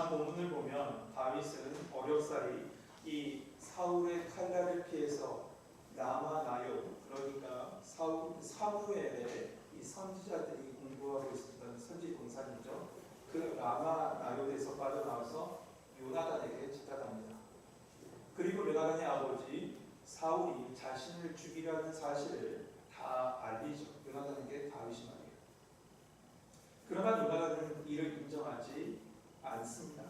지난 본문을 보면 다윗은 어렵사리 이 사울의 칼날을 피해서 라마나요, 그러니까 사무엘의 이 선지자들이 공부하고 있었던 선지 동산이죠. 그 라마나요에서 빠져나와서 요나단에게 찾아갑니다. 그리고 요나단의 아버지 사울이 자신을 죽이라는 사실을 다 알리죠. 요나단에게 다윗이 말이에요. 그러나 요나단은 이를 인정하지 않습니다.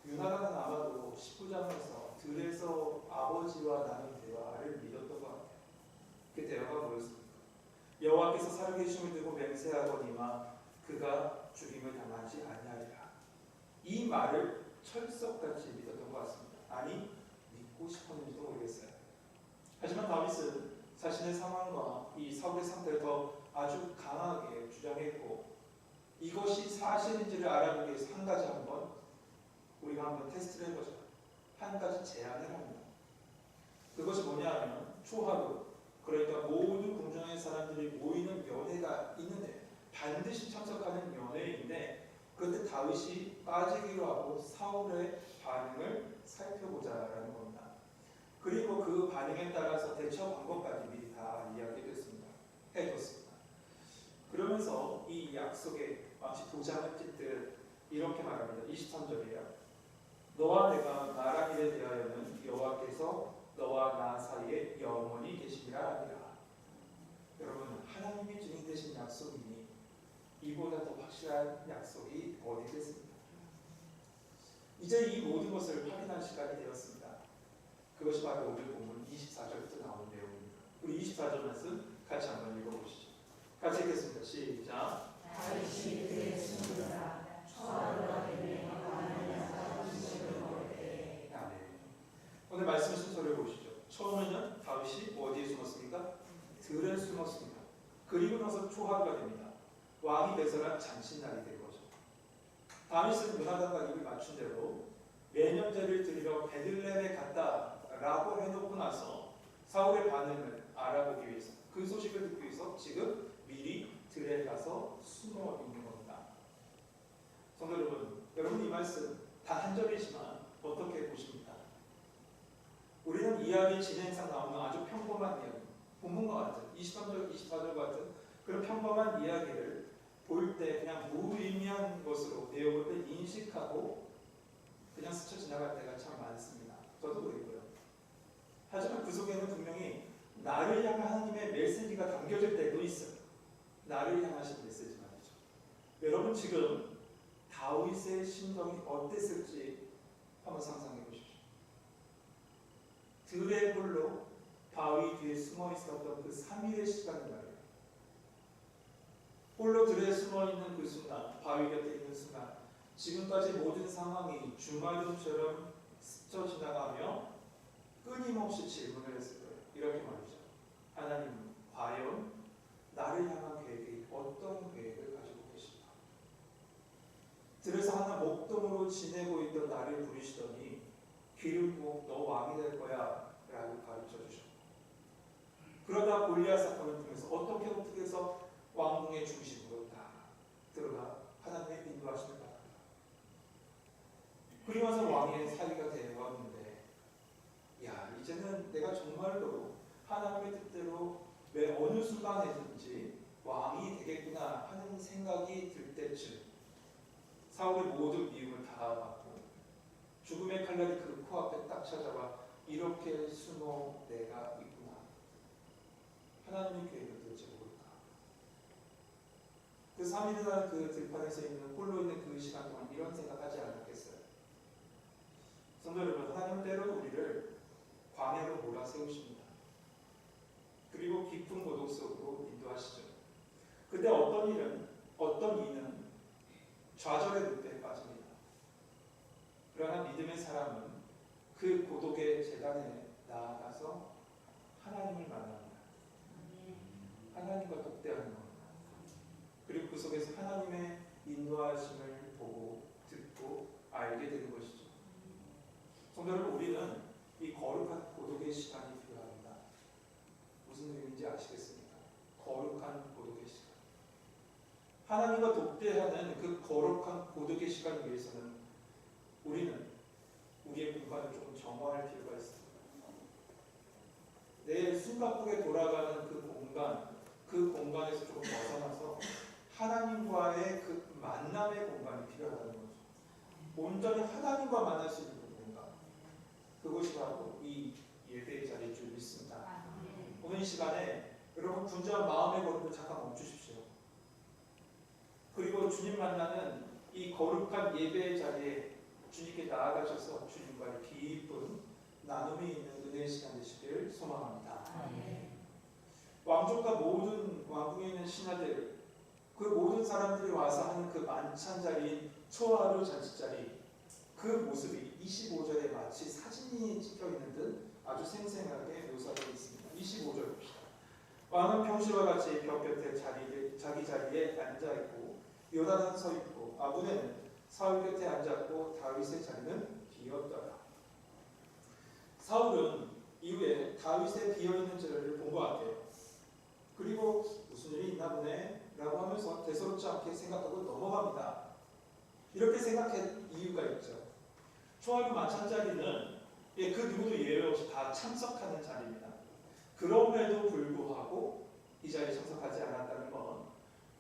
요나단은 아마도 19장에서 들에서 아버지와 나눈 대화를 믿었던 것 같아요. 그 대화가 뭐였습니까? 여호와께서 살아계심을 두고 맹세하거니와 그가 죽임을 당하지 아니하리라. 이 말을 철석같이 믿었던 것 같습니다. 아니, 믿고 싶었는지도 모르겠어요. 하지만 다윗은 자신의 상황과 이 사울의 상태를 더 아주 강하게 주장했고, 이것이 사실인지를 알아보기 위해서 한 가지 우리가 한번 테스트를 해보자. 한 가지 제안을 합니다. 그것이 뭐냐면 초하루, 그러니까 모든 궁정의 사람들이 모이는 연회가 있는데 반드시 참석하는 연회인데, 그런데 다윗이 빠지기로 하고 사울의 반응을 살펴보자라는 겁니다. 그리고 그 반응에 따라서 대처 방법까지 미리 다 이야기했습니다. 해뒀습니다. 그러면서 이 약속에 마치 도장을 찍듯 이렇게 말합니다. 23절이에요. 너와 내가 말한 일에 대하여는 여호와께서 너와 나 사이에 영원히 계시리라 하리라. 여러분, 하나님이 증인 되신 약속이니 이보다 더 확실한 약속이 어디 있겠습니까? 이제 이 모든 것을 확인할 시간이 되었습니다. 그것이 바로 오늘 본문 24절부터 나오는 내용입니다. 우리 24절 말씀 같이 한번 읽어보시죠. 같이 읽겠습니다. 시작. 다윗이 그의 숨으라 초하루가 되매 많은 자가 음식을 먹을 때에. 아멘. 오늘 말씀 순서를 보시죠. 처음에는 다윗이 어디에 숨었습니까? 들에 숨었습니다. 그리고 나서 초하루가 됩니다. 왕이 배설한 잔칫날이 된 거죠. 다윗은 요나단과 입을 맞춘 대로 매년제를 드리러 베들레헴에 갔다라고 해놓고 나서 사울의 반응을 알아보기 위해서, 그 소식을 듣기 위해서 지금 미리 들에 가서 숨어 있는 겁니다. 성도 여러분, 여러분 이 말씀 단 한 절이지만 어떻게 보십니까? 우리는 이야기 진행상 나오는 아주 평범한 이야기, 본문과 같은 23절, 24절 같은 그런 평범한 이야기를 볼 때 그냥 무의미한 것으로 내용을 인식하고 그냥 스쳐 지나갈 때가 참 많습니다. 저도 그리고요. 하지만 그 속에는 분명히 나를 향한 하나님의 메시지가 담겨질 때도 있어요. 나를 향하신 메시지 말이죠. 여러분 지금 다윗의 심정이 어땠을지 한번 상상해 보십시오. 들의 홀로 바위 뒤에 숨어 있었던 그 3일의 시간을 말이에요. 홀로 들에 숨어 있는 그 순간, 바위 곁에 있는 순간, 지금까지 모든 상황이 주마등처럼 스쳐 지나가며 끊임없이 질문을 했을 거예요. 이렇게 말이죠. 하나님, 과연 나를 향한 계획이 어떤 계획을 가지고 계신가? 들에서 하나 목동으로 지내고 있던 나를 부르시더니 귀를 꼭 너 왕이 될 거야 라고 가르쳐 주셨고, 그러다 골리앗 사건을 통해서 어떻게 해서 왕궁의 중심으로 딱 들어가 하나님의 인도하심을 받았다. 그리고 나서 왕의 사위가 되었는데, 야, 이제는 내가 정말로 하나님의 뜻대로 왜 어느 순간에든지 왕이 되겠구나 하는 생각이 들 때쯤 사울의 모든 미움을 다 받고 죽음의 칼날이 그 코앞에 딱 찾아와 이렇게 숨어 내가 있구나. 하나님의 계획을 도대체 뭘까? 그 3일이나 그 들판에서 있는 홀로 있는 그 시간 동안 이런 생각하지 않았겠어요? 성도 여러분, 하나님은 때로 우리를 광야로 몰아세우십니다. 그리고 깊은 고독 속으로 인도하시죠. 근데 어떤 이는 좌절의 늪에 빠집니다. 그러나 믿음의 사람은 그 고독의 재단에 나아가서 하나님을 만납니다. 하나님과 독대하는 겁니다. 그리고 그 속에서 하나님의 인도하심을 보고 듣고 알게 되는 것이죠. 성도 여러분, 우리는 이 거룩한 고독의 시간이 필요합니다. 무슨 의미인지 아시겠습니까? 거룩한 고독의 시간. 하나님과 독대하는 그 거룩한 고독의 시간을 위해서는 우리는 우리의 공간을 조금 정화할 필요가 있습니다. 내 숨가쁘게 돌아가는 그 공간에서 조금 벗어나서 하나님과의 그 만남의 공간이 필요하다는 거죠. 온전히 하나님과 만날 수 있는 그 공간, 그것이 바로 이 예배의 자리일 줄 믿습니다. 오늘 이 시간에 여러분 분주한 마음의 걸음을 잠깐 멈추십시오. 그리고 주님 만나는 이 거룩한 예배의 자리에 주님께 나아가셔서 주님과의 깊은 나눔이 있는 은혜의 시간 되시길 소망합니다. 왕족과 모든 왕궁에 있는 신하들, 그 모든 사람들이 와서 하는 그 만찬 자리인 초하루 잔치 자리, 그 모습이 25절에 마치 사진이 찍혀 있는 듯 아주 생생하게 묘사되어 있습니다. 25절 봅시다. 왕은 평시와 같이 벽 곁에 자기 자리에 앉아 있고 요나단 서 있고 아브네는 사울 곁에 앉았고 다윗의 자리는 비었더라. 사울은 이후에 다윗의 비어있는 자리를 본 것 같아요. 그리고 무슨 일이 있나 보네 라고 하면서 대수롭지 않게 생각하고 넘어갑니다. 이렇게 생각할 이유가 있죠. 초하루 만찬 자리는 그 누구도 예외 없이 다 참석하는 자리입니다. 그럼에도 불구하고 이 자리에 참석하지 않았다는 건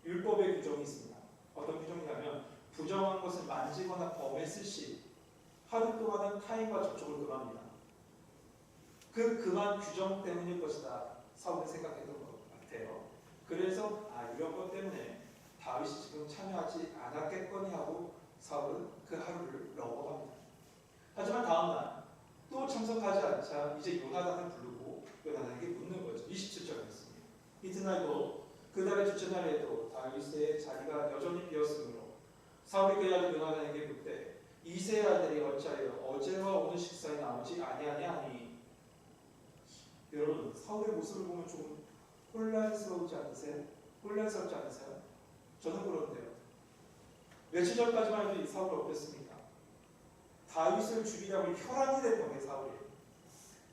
율법의 규정이 있습니다. 어떤 규정이냐면 부정한 것을 만지거나 범했을 시 하루 동안은 타인과 접촉을 금합니다. 그 금한 규정 때문일 것이다. 사울은 생각했던 것 같아요. 그래서 이런 것 때문에 다윗이 지금 참여하지 않았겠거니 하고 사울은 그 하루를 넘어갑니다. 하지만 다음날 또 참석하지 않자 이제 요나단을 부르고 요나단에게 묻는 거죠. 27절 말씀입니다. 이튿날도 그달의 둘째 날에도 다윗의 자리가 여전히 비었으므로 사울이 그 아들 요나단에게 묻되 이새의 아들이 어찌하여 어제와 오늘 식사에 나오지 아니하냐 하니. 여러분, 사울의 모습을 보면 조금 혼란스럽지 않으세요? 저는 그런데요. 며칠 전까지만 해도 이 사울이 어땠습니까? 다윗을 죽이려고 혈안이 됐던 게 사울이에요.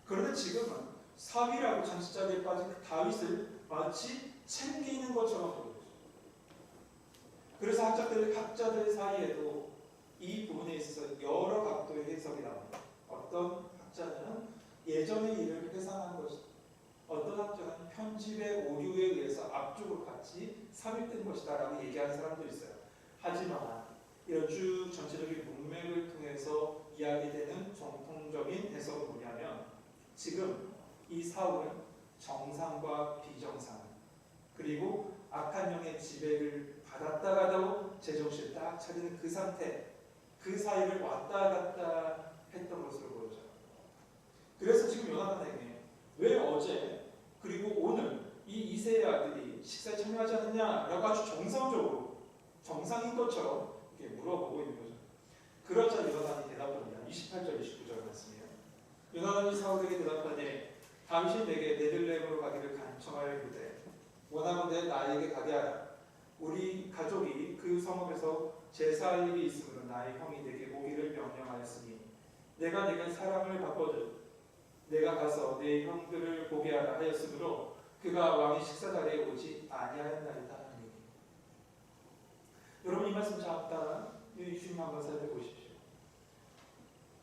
그런데 지금은 사위라고 잔치자리에 빠진 그 다윗을 마치 챙기는 것처럼 보여요. 그래서 학자들 사이에도 이 부분에 있어서 여러 각도의 해석이 나옵니다. 어떤 학자는 예전의 일을 회상한 것이다. 어떤 학자는 편집의 오류에 의해서 앞쪽으로 같이 삽입된 것이다 라고 얘기하는 사람도 있어요. 하지만 이런 쭉 전체적인 문맥을 통해서 이야기되는 정통적인 해석은 뭐냐면 지금 이 사울은 정상과 비정상 그리고 악한 영의 지배를 받았다가도 제정신을 딱 차리는 그 상태, 그 사이를 왔다 갔다 했던 것으로 보여져요. 그래서 지금 요나단에게 왜 어제 그리고 오늘 이 이새의 아들이 식사에 참여하지 않느냐라고 아주 정상적으로 정상인 것처럼 이렇게 물어보고 있는 거죠. 그러자 요나단이 대답합니다. 28절 29절 말씀이에요. 요나단이 사울에게 대답하되 당신 내게 베들레헴으로 가기를 간청하여 이르되 원하건대 나에게 가게 하라. 우리 가족이 그 성읍에서 제사할 일이 있으므로 나의 형이 내게 오기를 명령하였으니 내가 내게 사람을 바꿔도 내가 가서 내 형들을 보게 하라 하였으므로 그가 왕의 식사 자리에 오지 아니하였나이다 하니. 여러분, 이 말씀 잠깐 주님 한번 살펴보십시오.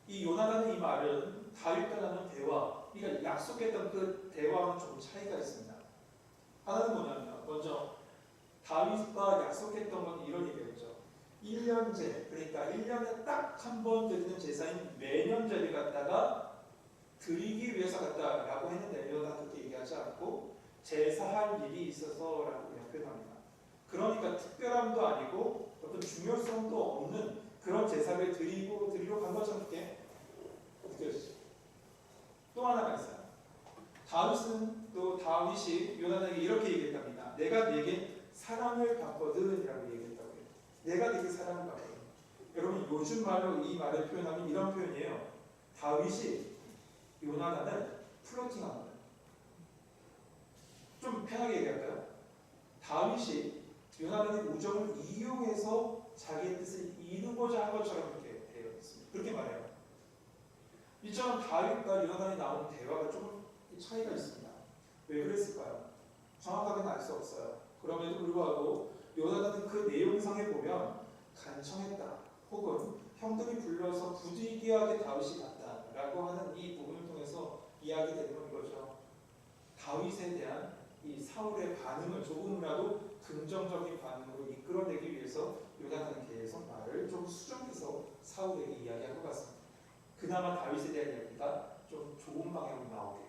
이 요나단의 이 말은 다윗과 나눈 대화, 그러니까 약속했던 그 대화와는 조금 차이가 있습니다. 하나는 뭐냐면 먼저 다윗과 약속했던 건 이런 얘기였죠. 1년제, 그러니까 1년에 딱 한 번 드리는 제사인 매년제를 갖다가 드리기 위해서 갔다라고 했는데 요나단은 그렇게 얘기하지 않고 제사할 일이 있어서라고 그냥 표현합니다. 그러니까 특별함도 아니고 어떤 중요성도 없는 그런 제사를 드리러 간 것처럼 이렇게 느껴지죠. 또 하나가 있어요. 다윗이 요나단에게 이렇게 얘기했답니다. 내가 네게 사랑을 받거든이라고 얘기했다고 해요. 내가 네게 사랑을 받거든. 여러분, 요즘 말로 이 말을 표현하면 이런 표현이에요. 다윗이 요나단을 플로팅한 거예요. 좀 편하게 얘기할까요? 다윗이 요나단의 우정을 이용해서 자기의 뜻을 이루고자 한 것처럼 이렇게 되어 있습니다. 그렇게 말해요. 이처럼 다윗과 요나단이 나오는 대화가 조금 차이가 있습니다. 왜 그랬을까요? 정확하게는 알 수 없어요. 그럼에도 불구하고 요나단은 그 내용상에 보면 간청했다 혹은 형들이 불러서 부득이하게 다윗이 갔다라고 하는 이 부분을 통해서 이야기되는 건 이거죠. 다윗에 대한 이 사울의 반응을 조금이라도 긍정적인 반응으로 이끌어내기 위해서 요나단이 계속 말을 좀 수정해서 사울에게 이야기한 것 같습니다. 그나마 다윗에 대한 이야기가 좀 좋은 방향으로 나오게.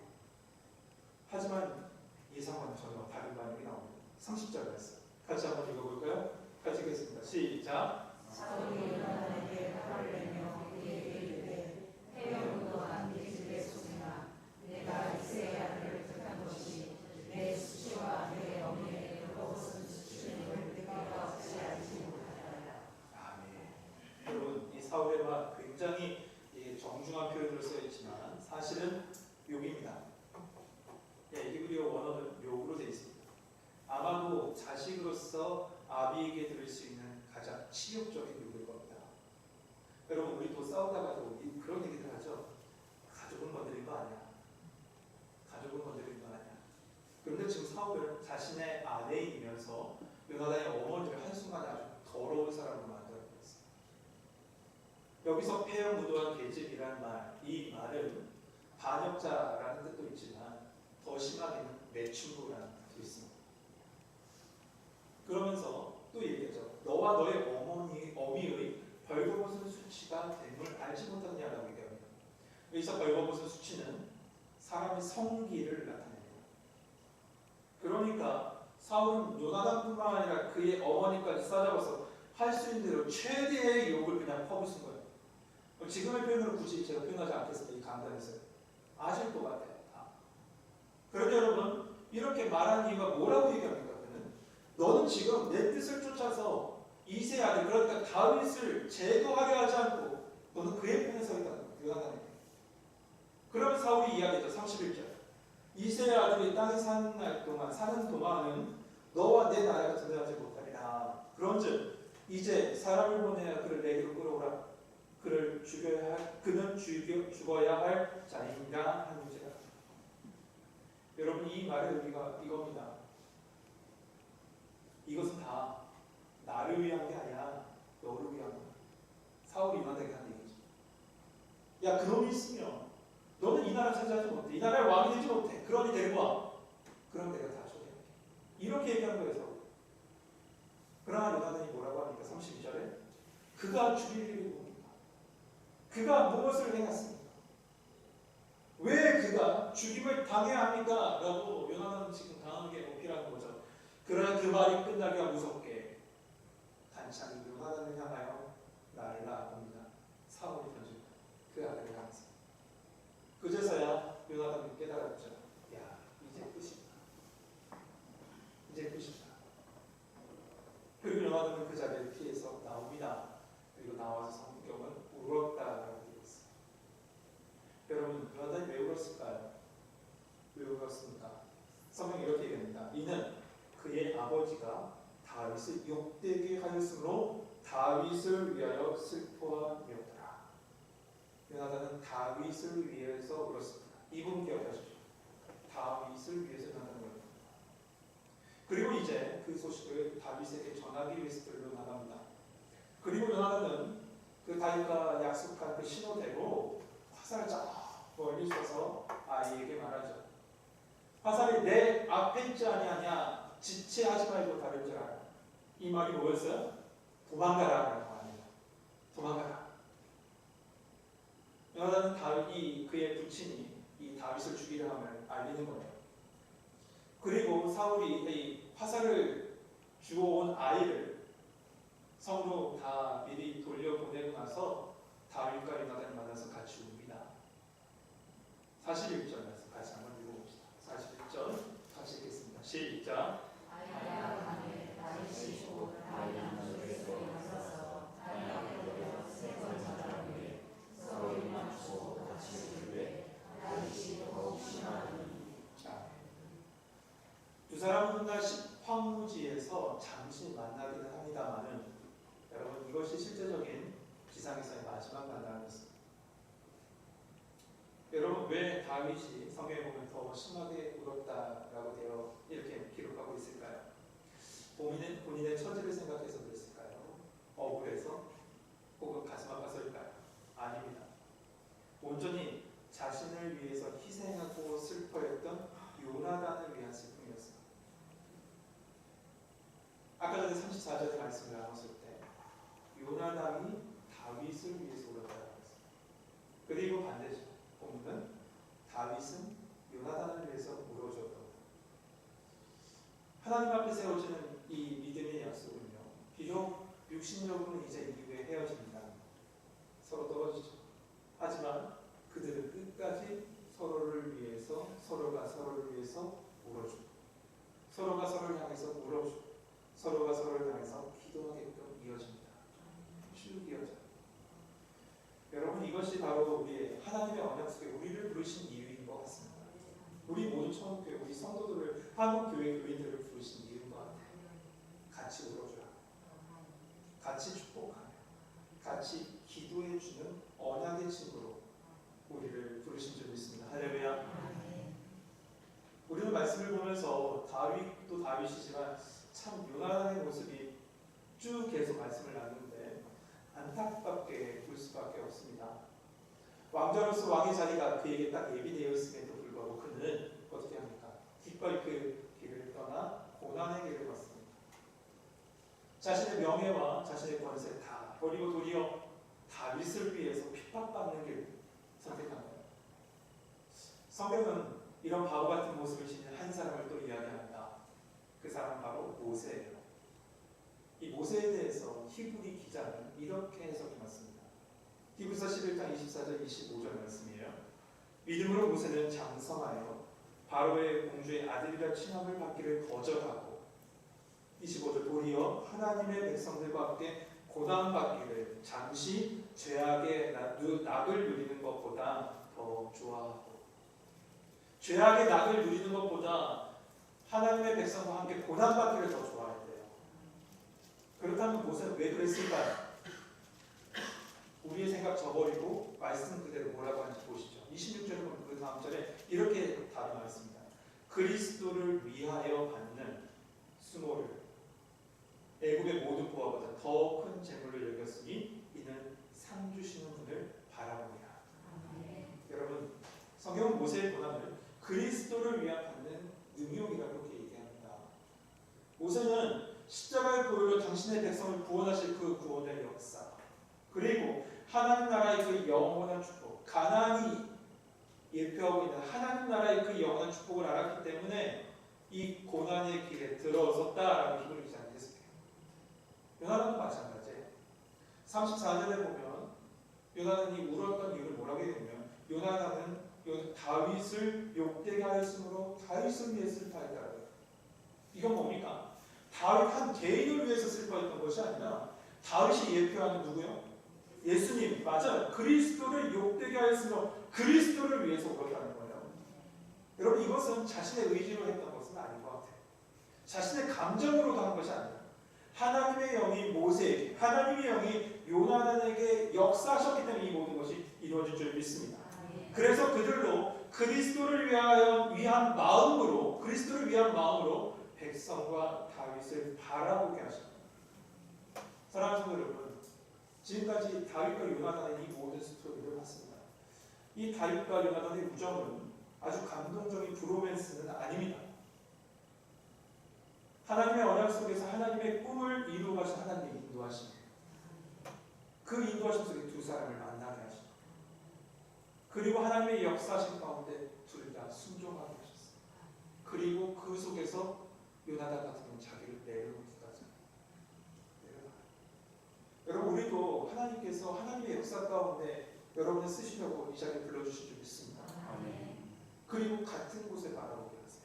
하지만 예상과는 전혀 다른 반응이 나옵니다. 30절 말씀 같이 한번 읽어볼까요? 같이 읽겠습니다. 시작. 사울이 요나단에게 화를 내며 그에게 이르되 해병으로 안네 집에 속이나 내가 이새의 아들을 택한 것이 내 수치와 내 어미의 헐벗은 수치임을 내가 어찌 알지 못하리라. 아멘. 여러분, 이 사울의 말 굉장히 정중한 표현으로 써있지만 사실은 욕입니다. 히브리어 원어는 욕으로 되어 있습니다. 아마도 자식으로서 아비에게 들을 수 있는 가장 치욕적인 욕일 겁니다. 여러분, 우리도 싸우다가도 그런 얘기들 하죠. 가족은 건드린 거 아니야. 가족은 건드린 거 아니야. 그런데 지금 사울은 자신의 아내이면서 요나단의 어머니를 한순간에 아주 더러운 사람으로 만들어버렸어요. 여기서 폐역무도한 계집이라는 말, 이 말은 반역자라는 뜻도 있지만 더 심하게는 매춘부라는 뜻도 있습니다. 그러면서 또 얘기하죠. 너와 너의 어미의 벌거벗은 수치가 됨을 알지 못하느냐라고 얘기합니다. 여기서 벌거벗은 수치는 사람의 성기를 나타냅니다. 그러니까 사울은 요나단뿐만 아니라 그의 어머니까지 싸잡아서 할 수 있는 대로 최대의 욕을 그냥 퍼붓은 거예요. 지금의 표현으로 굳이 제가 표현하지 않겠습니다. 이 강단에서 아실 것 같아요. 다. 그런데 여러분, 이렇게 말한 이유가 뭐라고 얘기합니까? 그는 너는 지금 내 뜻을 쫓아서 이새의 아들, 그러니까 다윗을 제거하려 하지 않고 너는 그의 편에 서 있다는 거예요. 요나단에게. 그러면 사울이 이야기했죠. 31절. 이새의 아들이 땅에 사는 동안은 너와 내 나라가 든든하지 못하리라. 그런즉 이제 사람을 보내야 그를 내게로 끌어오라. 그는 죽어야 할 자인가 하는지라. 여러분, 이 말의 의미가 이겁니다. 이것은 다 나를 위한 게 아니라 너를 위한 거야. 사울이 요나단에게 한 얘기죠. 야, 그놈이 있으면 너는 이 나라 차지하지 못해. 이 나라의 왕이 되지 못해. 그러니 데리고 와. 그럼 내가 다 처리할게. 이렇게 얘기한 거예요. 사울. 그러나 요나단이 뭐라고 합니까? 32절에 그가 죽일 일이 뭡니까? 그가 무엇을 행했습니까? 왜 그가 죽임을 당해야 합니까? 라고 요나단은 지금 당하게 어필하는 거죠. 그러나 그 말이 끝나기가 무섭게 단창이 요나단을 향하여 나를 낳아봅니다. 사울이 던진 그 아들을 향해서. 그제서야 요나단이 깨달았죠. 야, 이제 끝이다. 이제 끝이다. 그리고 요나단은 그 자리를 피해서 나옵니다. 그리고 나와서 성경은 울었다라고 되어 있어요. 여러분, 요나단이 왜 울었을까요? 왜 울었습니까? 성경이 이렇게 얘기합니다. 이는 그의 아버지가 다윗을 욕되게 하였으므로 다윗을 위하여 슬퍼함이었더라. 요나단은 다윗을 위해서 울었습니다. 이 부분 기억하십시오. 다윗을 위해서 요나단은 울었습니다. 그리고 이제 그 소식을 다윗에게 전하기 위해서 들로 나갑니다. 그리고 요나단은 그 다윗과 약속한 그 신호대로 화살을 쫙 멀리 쏘서 아이에게 말하죠. 화살이 내 앞에 있지 아니하냐. 지체하지 말고 다른 줄 알아. 이 말이 뭐였어요? 도망가라라는 말이에요. 도망가라. 요나단은 다윗이 그의 부친이 이 다윗을 죽이려 함을 알리는 거예요. 그리고 사울이 이 화살을 주워온 아이를 성으로 다 미리 돌려보내고 나서 다윗과 요나단을 만나서 같이 웁니다. 41절 말씀 같이 한번 읽어봅시다. 41절 같이 읽겠습니다. 시작. 아이야 밤에 다윗이 곧 다윗 안쪽에서 일어서서 다윗 앞에 세번 찾아오니 서로 맞추고 같이 울되 다윗이 더욱 심하더니. 두 사람은 훗날 황무지에서 잠시 만나기는 합니다만은 여러분, 이것이 실제적인 지상에서의 마지막 만남이었습니다. 여러분, 왜 다윗이 성경에 보면 더 심하게 울었다라고 되어 이렇게 기록하고 있을까요? 본인의 처지를 생각해서 그랬을까요? 억울해서? 혹은 가슴 아파서일까요? 아닙니다. 온전히 자신을 위해서 희생하고 슬퍼했던 요나단을 위한 슬픔이었습니다. 아까 전에 34절의 말씀을 나눴을 때 요나단이 다윗을 위해서 울었다고 했습니다. 그리고 반대죠. 본문은 다윗은 요나단을 위해서 울어줬던 것. 하나님 앞에 세워지는 이 믿음의 약속은요, 비록 육신적으로는 이제 이후에 헤어집니다. 서로 떨어지죠. 하지만 그들은 끝까지 서로를 위해서, 서로가 서로를 위해서 울어주고, 서로가 서로를 향해서 울어주고, 서로가 서로를 향해서 기도하게끔 이어집니다. 쭉 이어져요. 여러분, 이것이 바로 우리의 하나님의 언약 속에 우리를 부르신 이유인 것 같습니다. 우리 모든 처음교회, 우리 성도들을, 한국교회 교인들을 부르신 이유인 것 같아요. 같이 울어줘야, 같이 축복하며, 같이 기도해주는 언약의 친구로 우리를 부르신 줄 믿습니다. 할렐루야. 우리는 말씀을 보면서 다윗도 다윗이지만 참 요나단의 모습이 쭉 계속 말씀을 나누는데 안타깝게 볼 수밖에 없습니다. 왕자로서 왕의 자리가 그에게 딱 예비되어 있음에도 불구하고 그는 어떻게 합니까? 기꺼이 그 길을 떠나 고난의 길을 걷습니다. 자신의 명예와 자신의 권세 다 버리고 도리어 다윗을 위해서 핍박받는 길을 선택한 거예요. 성경은 이런 바보 같은 모습을 지닌 한 사람을 또 이야기합니다. 그 사람 바로 모세예요. 이 모세에 대해서 히브리 기자는 이렇게 해석해놨습니다. 히브리서 11장 24절 25절 말씀이에요. 믿음으로 모세는 장성하여 바로의 공주의 아들이라 칭함을 받기를 거절하고 25절 도리어 하나님의 백성들과 함께 고난받기를 잠시 죄악의 낙을 누리는 것보다 더 좋아하고, 죄악의 낙을 누리는 것보다 하나님의 백성과 함께 고난받기를 더 좋아했대요. 그렇다면 모세는 왜 그랬을까요? 우리의 생각 저버리고 말씀 그대로 뭐라고 하는지 보시죠. 26절에 보면 그 다음 절에 이렇게 답이 나왔습니다. 그리스도를 위하여 받는 수모를 애굽의 모든 보화보다 더 큰 재물을 여겼으니 이는 상 주시는 분을 바라보니라. 여러분, 성경은 모세의 고난을 그리스도를 위하여 받는 능욕이라고 이렇게 얘기합니다. 모세는 십자가의 보혈로 당신의 백성을 구원하실 그 구원의 역사, 그리고 하나님 나라의 그 영원한 축복, 가나안이 예표하고 있는 하나님 나라의 그 영원한 축복을 알았기 때문에 이 고난의 길에 들어섰다라고 히브리 기자는 해석해요. 요나단도 마찬가지예요. 34절에 보면 요나단이 울었던 이유를 뭐라고 했냐면 요나단은 다윗을 욕되게 하였으므로 다윗을 위해 슬퍼했다고요. 이건 뭡니까? 다윗 한 개인을 위해서 슬퍼했던 것이 아니라 다윗이 예표하는 누구요? 예수님, 맞아요. 그리스도를 욕되게 하였으므로 그리스도를 위해서 울었다는 거예요. 여러분, 이것은 자신의 의지로 했던 것은 아닌 것 같아요. 자신의 감정으로도 한 것이 아니에요. 하나님의 영이 모세에게, 하나님의 영이 요나단에게 역사하셨기 때문에 이 모든 것이 이루어질 줄 믿습니다. 그래서 그들로 그리스도를 위한 마음으로, 그리스도를 위한 마음으로 백성과 다윗을 바라보게 하십니다. 사랑하는 성도 여러분, 지금까지 다윗과 요나단의 이 모든 스토리를 봤습니다. 이 다윗과 요나단의 우정은 아주 감동적인 브로맨스는 아닙니다. 하나님의 언약 속에서 하나님의 꿈을 이루어가신 하나님의 인도하심, 그 인도하심 속에 두 사람을 만나게 하십니다. 그리고 하나님의 역사하심 가운데 둘 다 순종하게 하셨습니다. 그리고 그 속에서 요나단 같은 경우는 자기를 내려놓기까지 내려놔요. 여러분, 우리도 하나님께서 하나님의 역사 가운데 여러분을 쓰시려고 이 자리에 불러주신 줄 믿습니다. 그리고 같은 곳에 바라보게 하세요.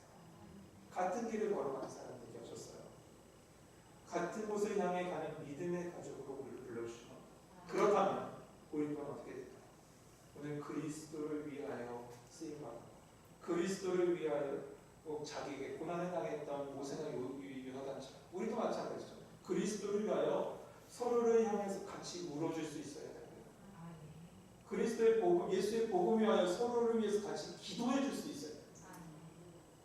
같은 길을 걸어가는 사람들이 오셨어요. 같은 곳을 향해 가는 믿음의 가족으로 우리를 불러주시고, 그렇다면 우리 또한 어떻게 될까요? 오늘 그리스도를 위하여 쓰임받고, 그리스도를 위하여 자기에게 고난을 당했던 모세나 요나단처럼 우리도 마찬가지죠. 그리스도를 위하여 서로를 향해서 같이 울어줄 수 있어야 됩니다. 그리스도의 복음, 예수의 복음 위하여 서로를 위해서 같이 기도해 줄 수 있어요.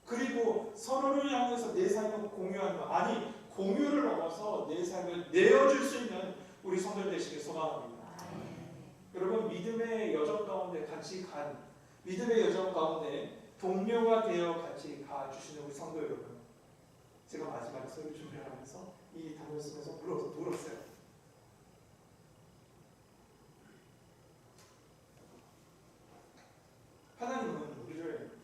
그리고 서로를 향해서 내 삶을 공유하는, 아니 공유를 넘어서 내 삶을 내어줄 수 있는 우리 성도들 되시길 소망합니다. 여러분 믿음의 여정 가운데 같이 간 믿음의 여정 가운데 동료가 되어 같이 가주시는 우리 성도 여러분, 제가 마지막에 설교 준비를 하면서 이 단어를 쓰면서 울었어요. 하나님은 우리를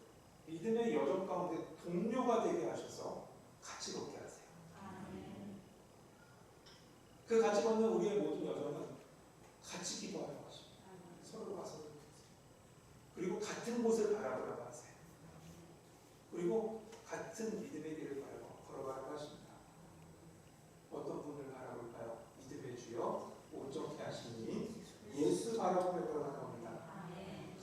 믿음의 여정 가운데 동료가 되게 하셔서 같이 걷게 하세요. 그 같이 걷는 우리의 모든 여정은 같이 기도하는 것입니다. 서로가 서로 그리고 같은 곳을 바라보라고 하세요. 그리고 같은 믿음의 길을 걸어가라고 하십니다. 어떤 분을 바라볼까요? 믿음의 주여 온전케 하시니 예수 바라보며 걸어가는 겁니다.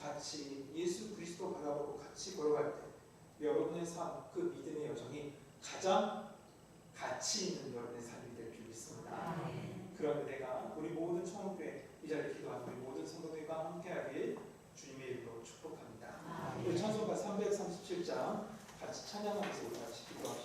같이 예수 그리스도 바라보고 같이 걸어갈 때 여러분의 삶, 그 믿음의 여정이 가장 가치 있는 여러분의 삶이 될 줄 믿습니다. 그런 은혜가 우리 모든 청교회 이 자리에 기도하는 우리 모든 성도들과 함께하길 주님의 이름으로 축복합니다. 우리 찬송가 337장 같이 찬양하면서 우리 같이 기도합시다.